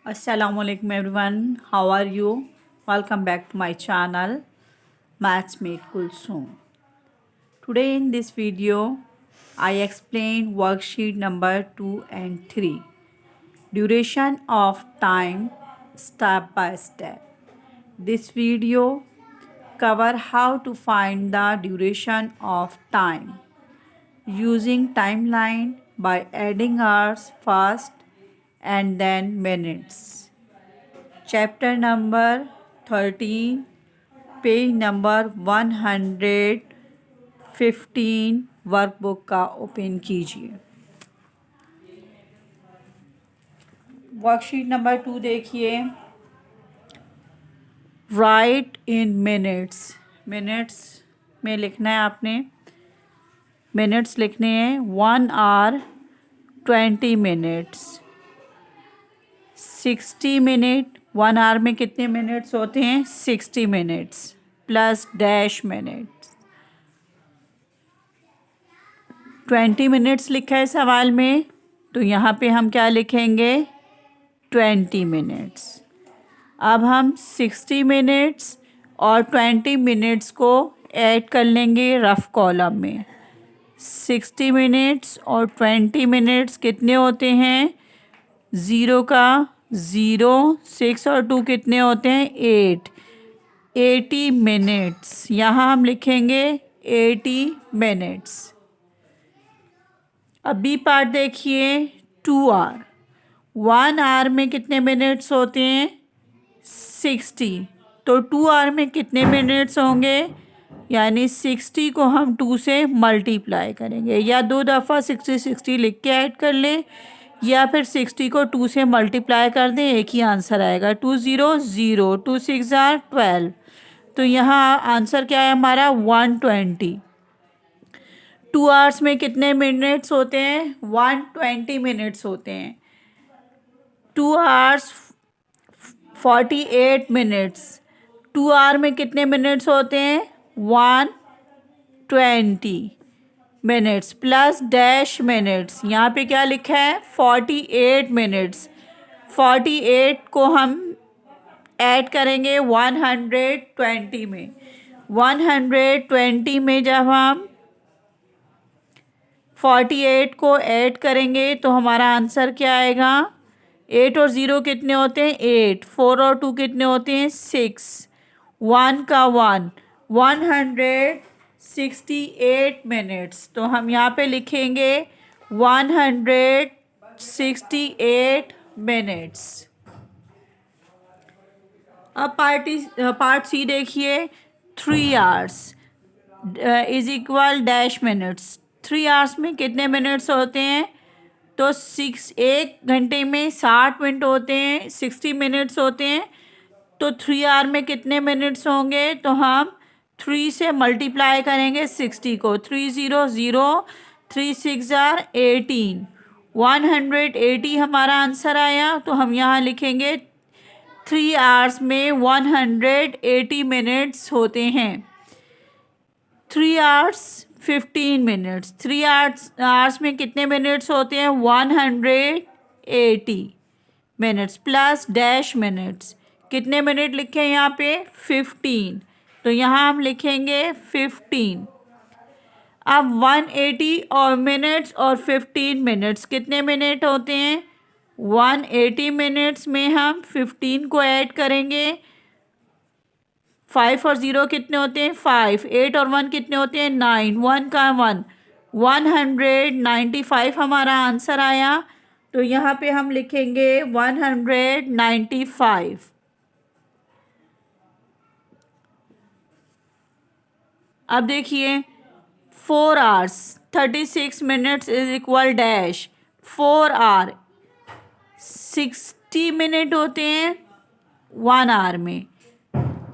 Assalamualaikum everyone. How are you? Welcome back to my channel Matchmate Kulsum. Today in this video I explain worksheet number 2 and 3. Duration of time step by step. This video cover how to find the duration of time using timeline by adding hours first and then minutes. Chapter number 13, page number 115 workbook का open कीजिए। Worksheet number 2 देखिए। Right इन minutes, minutes में लिखना है आपने। Minutes लिखने हैं 1 our 20 minutes. 60 minute, 1 our में कितने मिनट्स होते हैं? 60 minutes plus dash minutes. 20 minutes लिखा है सवाल में, तो यहाँ पे हम क्या लिखेंगे? 20 मिनट्स। अब हम 60 मिनट्स और 20 मिनट्स को ऐड कर लेंगे रफ कॉलम में। 60 मिनट्स और 20 मिनट्स कितने होते हैं? 0 का 0, 6 और 2 कितने होते हैं? 8। 80 मिनट्स, यहाँ हम लिखेंगे 80 मिनट्स। अब बी पार्ट देखिए। 2 आवर, 1 आवर में कितने मिनट्स होते हैं? 60। तो 2 आवर में कितने मिनट्स होंगे? यानी 60 को हम 2 से मल्टीप्लाई करेंगे, या 2 दफ़ा 60 लिख के ऐड कर लें, या फिर 60 को 2 से मल्टीप्लाई कर दें, एक ही आंसर आएगा। 2 0 0, 2 6 12। तो यहाँ आंसर क्या है हमारा? 120। 2 आवर्स में कितने मिनट्स होते हैं? 120 मिनट्स होते हैं। 2 आवर्स 48 मिनट्स। 2 आवर में कितने मिनट्स होते हैं? 120 मिनट्स प्लस डैश मिनट्स। यहाँ पे क्या लिखा है? 48 मिनट्स। 48 को हम ऐड करेंगे 120 में। 120 में जब हम 48 को ऐड करेंगे तो हमारा आंसर क्या आएगा? 8 और 0 कितने होते हैं? 8। 4 और 2 कितने होते हैं? 6। 1 का 1, 168 मिनट्स। तो हम यहाँ पे लिखेंगे 168 मिनट्स। अब पार्ट सी देखिए। 3 hours is equal dash minutes. 3 hours में कितने मिनट्स होते हैं? तो 1 घंटे में 60 मिनट होते हैं, 60 मिनट्स होते हैं। तो 3 आवर में कितने मिनट्स होंगे? तो हम 3 से मल्टीप्लाई करेंगे 60 को। 3 0 0, 3 6 18। 180 हमारा आंसर आया। तो हम यहाँ लिखेंगे 3 आवर्स में 180 मिनट्स होते हैं। 3 आवर्स 15 मिनट्स। 3 आवर्स में कितने मिनट्स होते हैं? 180 मिनट्स प्लस डैश मिनट्स। कितने मिनट लिखे हैं यहाँ पे? 15। तो यहाँ हम लिखेंगे 15। अब 180 और मिनट्स और 15 मिनट्स कितने मिनट होते हैं? 180 मिनट्स में हम 15 को ऐड करेंगे। 5 और 0 कितने होते हैं? 5। 8 और 1 कितने होते हैं? 9। 1 का 1, 195 हमारा आंसर आया। तो यहाँ पे हम लिखेंगे 195। अब देखिए 4 hours 36 minutes is equal dash. 4 hour 60 minute होते हैं 1 आवर में।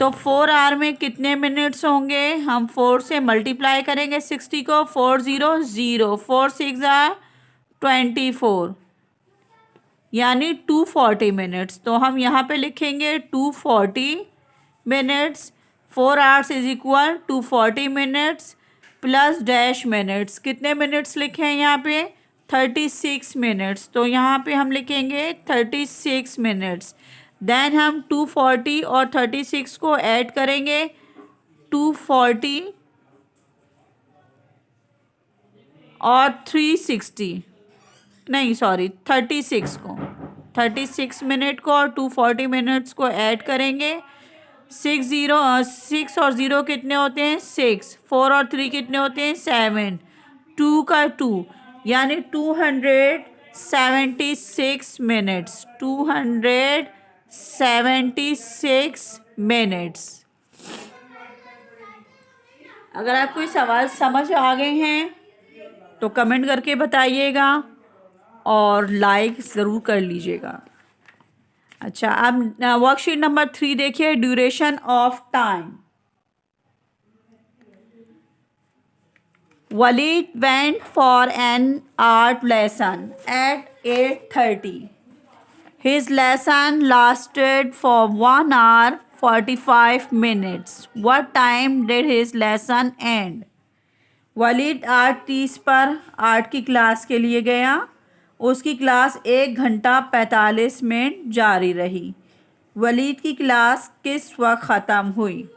तो 4 आवर में कितने मिनट्स होंगे? हम 4 से मल्टीप्लाई करेंगे 60 को। 4 0 0, 4 6 24, यानी 240 मिनट्स। तो हम यहाँ पे लिखेंगे 240 minutes. 4 hours is equal 240 minutes plus dash minutes. कितने मिनट्स लिखे हैं यहाँ पे? 36 मिनट्स, तो यहाँ पे हम लिखेंगे 36 मिनट्स। देन हम 240 और 36 को ऐड करेंगे, 240 और 360, नहीं सॉरी 36 को, 36 मिनट को और 240 मिनट्स को ऐड करेंगे। 6 और 0 कितने होते हैं 6, 4 और 3 कितने होते हैं 7, 2 का 2 यानी 276 मिनट्स, 276 मिनट्स। अगर आप कोई सवाल समझ आ गए हैं तो कमेंट करके बताइएगा और लाइक ज़रूर कर लीजिएगा। अच्छा, अब वर्कशीट नंबर 3 देखिए, duration of time. Walid went for an art lesson at 8:30. His lesson lasted for 1 hour 45 minutes. What time did his lesson end? Waleed 8:30 पर आर्ट की क्लास के लिए गया। उसकी क्लास 1 घंटा 45 मिनट जारी रही। वलीद की क्लास किस वक्त ख़त्म हुई?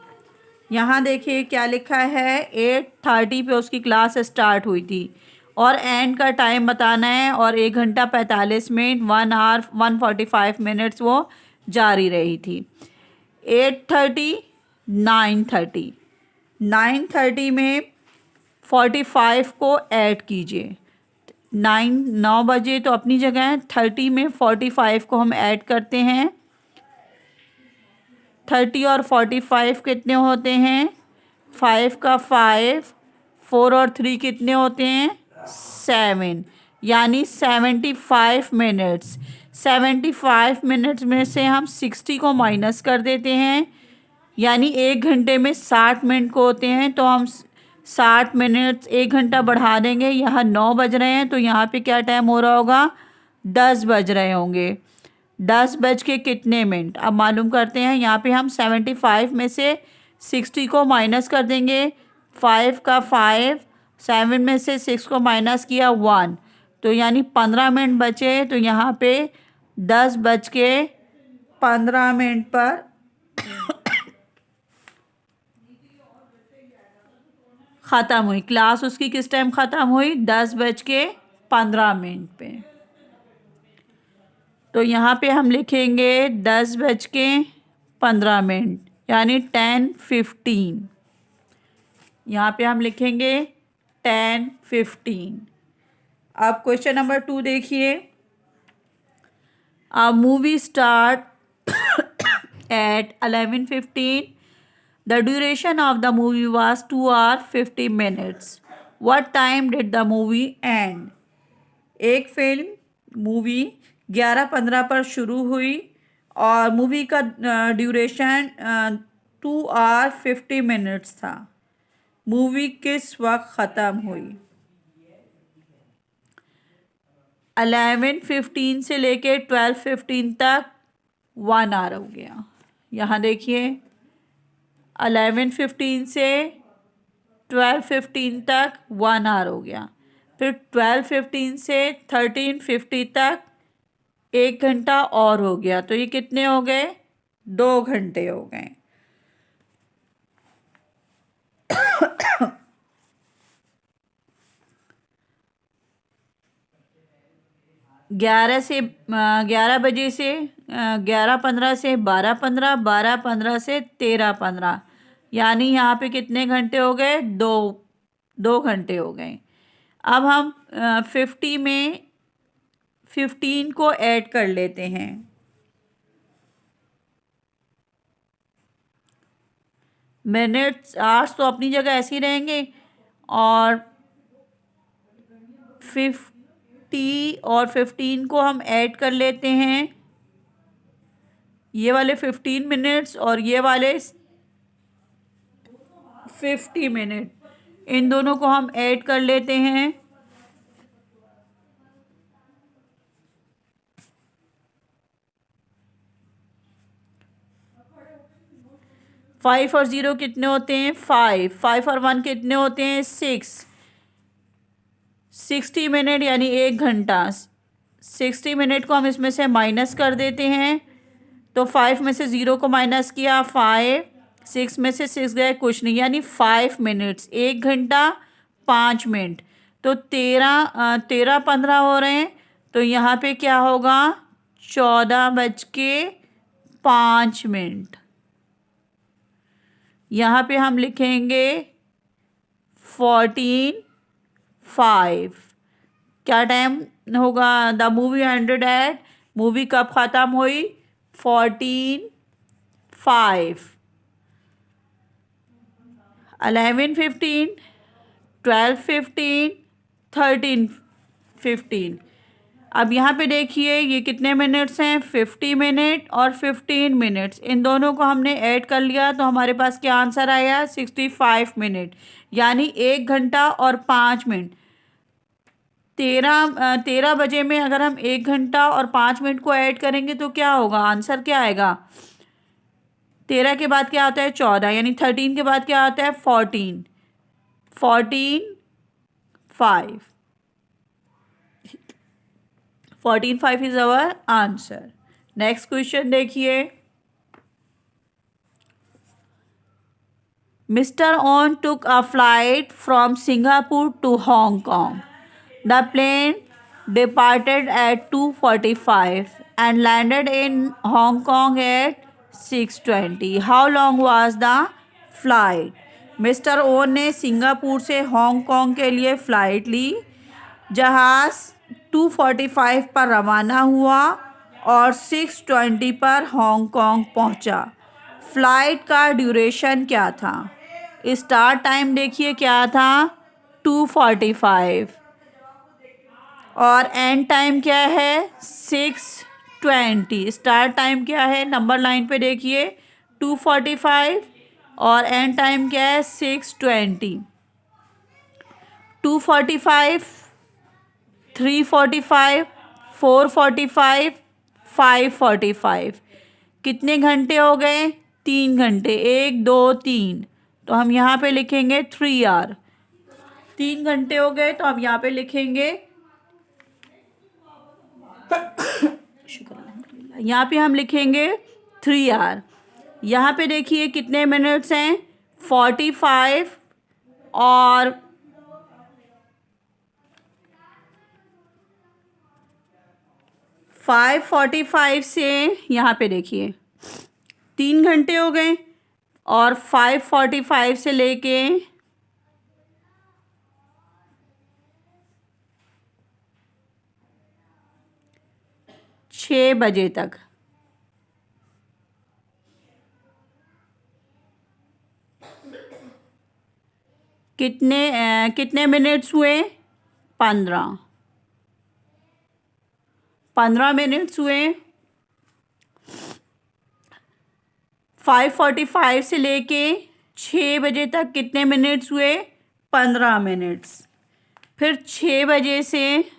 यहाँ देखिए क्या लिखा है, 8:30 पे उसकी क्लास स्टार्ट हुई थी और एंड का टाइम बताना है, और 1 घंटा 45 मिनट 1 आवर 145 मिनट्स वो जारी रही थी। 8:30 9:30, 9:30 में 45 को ऐड कीजिए। 9 बजे तो अपनी जगह है, 30 में 45 को हम ऐड करते हैं। 30 और 45 कितने होते हैं 5 का 5, 4 और 3 कितने होते हैं 7, यानी 75 मिनट्स। 75 मिनट्स में से हम 60 को माइनस कर देते हैं, यानी 1 घंटे में 60 मिनट को होते हैं, तो हम 60 मिनट्स 1 घंटा बढ़ा देंगे। यहाँ 9 बज रहे हैं तो यहाँ पे क्या टाइम हो रहा होगा 10 बज रहे होंगे। 10 बज के कितने मिनट अब मालूम करते हैं। यहाँ पे हम 75 में से 60 को माइनस कर देंगे। 5 का 5, 7 में से 6 को माइनस किया 1, तो यानी 15 मिनट बचे। तो यहाँ पे 10 बज के 15 मिनट पर ख़त्म हुई क्लास। उसकी किस टाइम ख़त्म हुई 10 बज के 15 मिनट पे। तो यहाँ पे हम लिखेंगे 10 बज के 15 मिनट, यानी 10:15। यहाँ पे हम लिखेंगे 10:15। अब क्वेश्चन नंबर 2 देखिए, a movie start at 11:15. The duration of the movie was 2 hours 50 minutes. What time did the movie end? एक फिल्म मूवी 11:15 पर शुरू हुई और मूवी का ड्यूरेशन 2 आवर 50 मिनट्स था। मूवी किस वक्त ख़त्म हुई? 11:15 से लेके 12:15 तक 1 आवर हो गया। यहाँ देखिए 11:15 से 12:15 तक 1 आवर हो गया। फिर 12:15 से 13:50 तक 1 घंटा और हो गया। तो ये कितने हो गए 2 घंटे हो गए। ग्यारह से 11 बजे से 11:15 से 12:15, 12:15 से 13:15, यानी यहाँ पे कितने घंटे हो गए 2 घंटे हो गए। अब हम 50 में 15 को ऐड कर लेते हैं। मिनट्स आवर्स तो अपनी जगह ऐसे ही रहेंगे, और 50 और 15 को हम ऐड कर लेते हैं। ये वाले 15 मिनट्स और ये वाले 50 मिनट, इन दोनों को हम ऐड कर लेते हैं। 5 और 0 कितने होते हैं 5, 5 और 1 कितने होते हैं 6, 60 मिनट यानी 1 घंटा। 60 मिनट को हम इसमें से माइनस कर देते हैं, तो 5 में से 0 को माइनस किया 5, 6 में से 6 गए कुछ नहीं, यानी 5 मिनट्स, 1 घंटा 5 मिनट। तो 13:15 हो रहे हैं, तो यहाँ पे क्या होगा 14:05। यहाँ पे हम लिखेंगे 14:05। क्या टाइम होगा? The movie ended at, movie कब ख़त्म हुई? 14:05। 11:15, 12:15, 13:15। अब यहाँ पे देखिए ये कितने मिनट्स हैं, 50 मिनट और 15 मिनट्स, इन दोनों को हमने ऐड कर लिया तो हमारे पास क्या आंसर आया? 65 मिनट, यानी 1 घंटा और 5 मिनट। 13 बजे में अगर हम 1 घंटा और 5 मिनट को ऐड करेंगे तो क्या होगा? आंसर क्या आएगा? 13 के बाद क्या आता है? 14, यानी 13 के बाद क्या आता है? 14। 14:05। 14:05 is our answer. Next question देखिए। Mister Own took a flight from Singapore to Hong Kong. The plane departed at 2:45 and landed in Hong Kong at 6:20. How long was the flight? Mister own ने Singapore से Hong Kong के लिए flight ली। जहाज़ 2:45 पर रवाना हुआ और 6:20 पर हांगकांग पहुंचा। फ़्लाइट का ड्यूरेशन क्या था? स्टार्ट टाइम देखिए क्या था? 2:45 और एंड टाइम क्या है? 6:20। स्टार्ट टाइम क्या है? नंबर लाइन पे देखिए 2:45 और एंड टाइम क्या है? 6:20। 2:45, 3:45, 4:45, 5:45। कितने घंटे हो गए? 3 घंटे, 1 2 3। तो हम यहाँ पे लिखेंगे 3 आवर। 3 घंटे हो गए तो हम यहाँ पे लिखेंगे यहाँ पे हम लिखेंगे 3 आवर। यहाँ पे देखिए कितने मिनट्स हैं? 45 और 5:45 से यहाँ पे देखिए 3 घंटे हो गए और 5:45 से लेके 6 बजे तक कितने मिनट्स हुए? 15 मिनट्स हुए। 5:45 से लेके 6 बजे तक कितने मिनट्स हुए? 15 मिनट्स। फिर 6 बजे से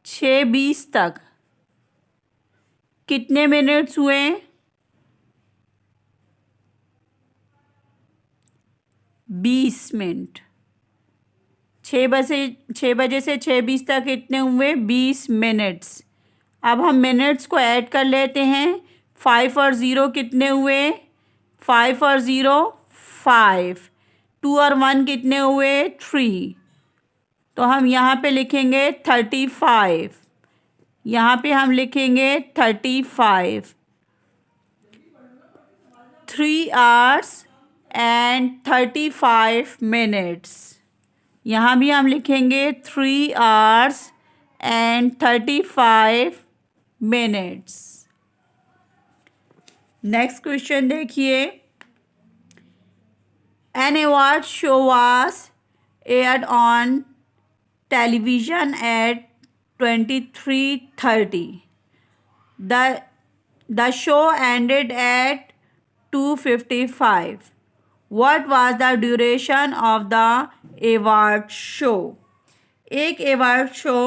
6:20 तक कितने मिनट्स हुए? 20 मिनट। 6 बजे से 6:20 तक कितने हुए? 20 मिनट्स। अब हम मिनट्स को ऐड कर लेते हैं। 5 और 0 कितने हुए? 5 और 0 5। 2 और 1 कितने हुए? 3। तो हम यहाँ पे लिखेंगे 35। यहाँ पे हम लिखेंगे 35। 3 hours and 35 minutes। यहाँ भी हम लिखेंगे 3 hours and 35 minutes। Next question देखिए। An award show was aired on television at 23:30. The show ended at 2:55. What was the duration of the award show? एक अवार्ड शो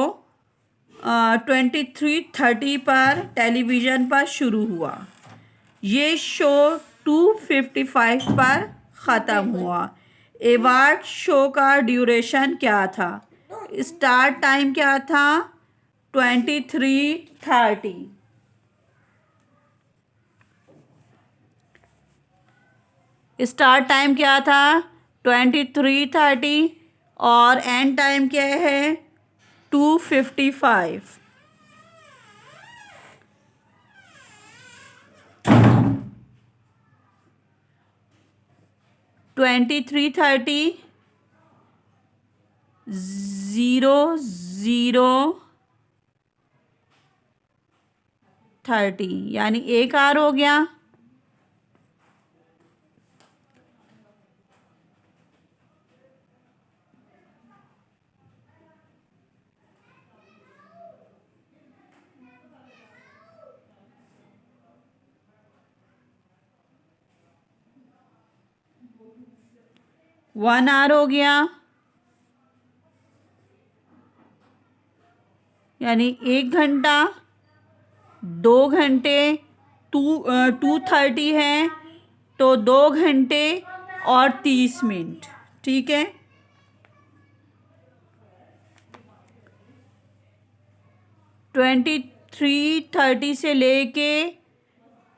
23:30 पर टेलीविज़न पर शुरू हुआ। ये शो 2:55 पर ख़त्म हुआ। अवार्ड शो का ड्यूरेशन क्या था? स्टार्ट टाइम क्या था? 23:30। स्टार्ट टाइम क्या था? 23:30 और एंड टाइम क्या है? 2:55। 23:30 00:30 यानी 1 आवर हो गया। वन आवर हो गया यानी 1 घंटा, 2 घंटे, 2:30 है तो 2 घंटे और 30 मिनट। ठीक है, 23:30 से लेके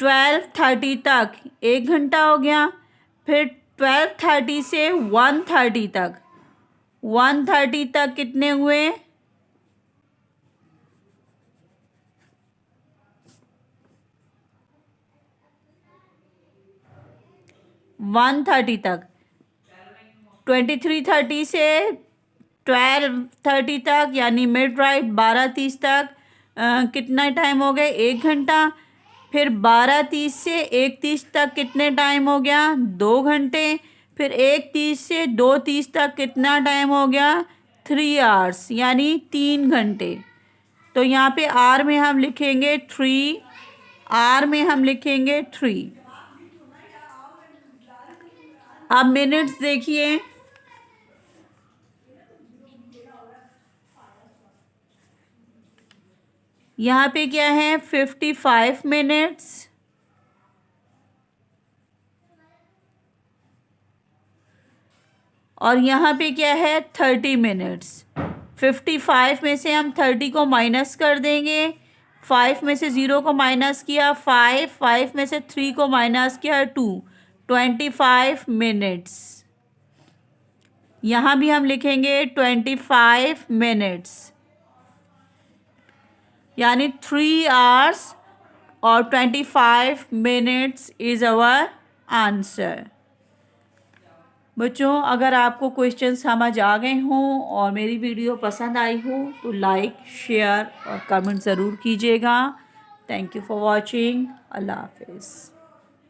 12:30 तक 1 घंटा हो गया। फिर 12:30 से 1:30 तक, 1:30 तक कितने हुए? 1:30 तक, 23:30 से 12:30 तक यानी मिड राइट 12:30 तक कितना टाइम हो गया? 1 घंटा। फिर 12:30 से 1:30 तक कितने टाइम हो गया? 2 घंटे। फिर 1:30 से 2:30 तक कितना टाइम हो गया? 3 आवर्स यानी 3 घंटे। तो यहाँ पे आर में हम लिखेंगे 3, आर में हम लिखेंगे 3। अब मिनट्स देखिए, यहाँ पे क्या है? 55 मिनट्स और यहाँ पे क्या है? 30 मिनट्स। 55 में से हम 30 को माइनस कर देंगे, 5 में से 0 को माइनस किया 5, 5 में से 3 को माइनस किया 2, 25 मिनट्स। यहाँ भी हम लिखेंगे 25 मिनट्स यानी 3 आवर्स और 25 मिनट्स इज़ आवर आंसर। बच्चों, अगर आपको क्वेश्चन समझ आ गए हों और मेरी वीडियो पसंद आई हो तो लाइक, शेयर और कमेंट ज़रूर कीजिएगा। Thank you for watching. अल्लाह हाफिज़।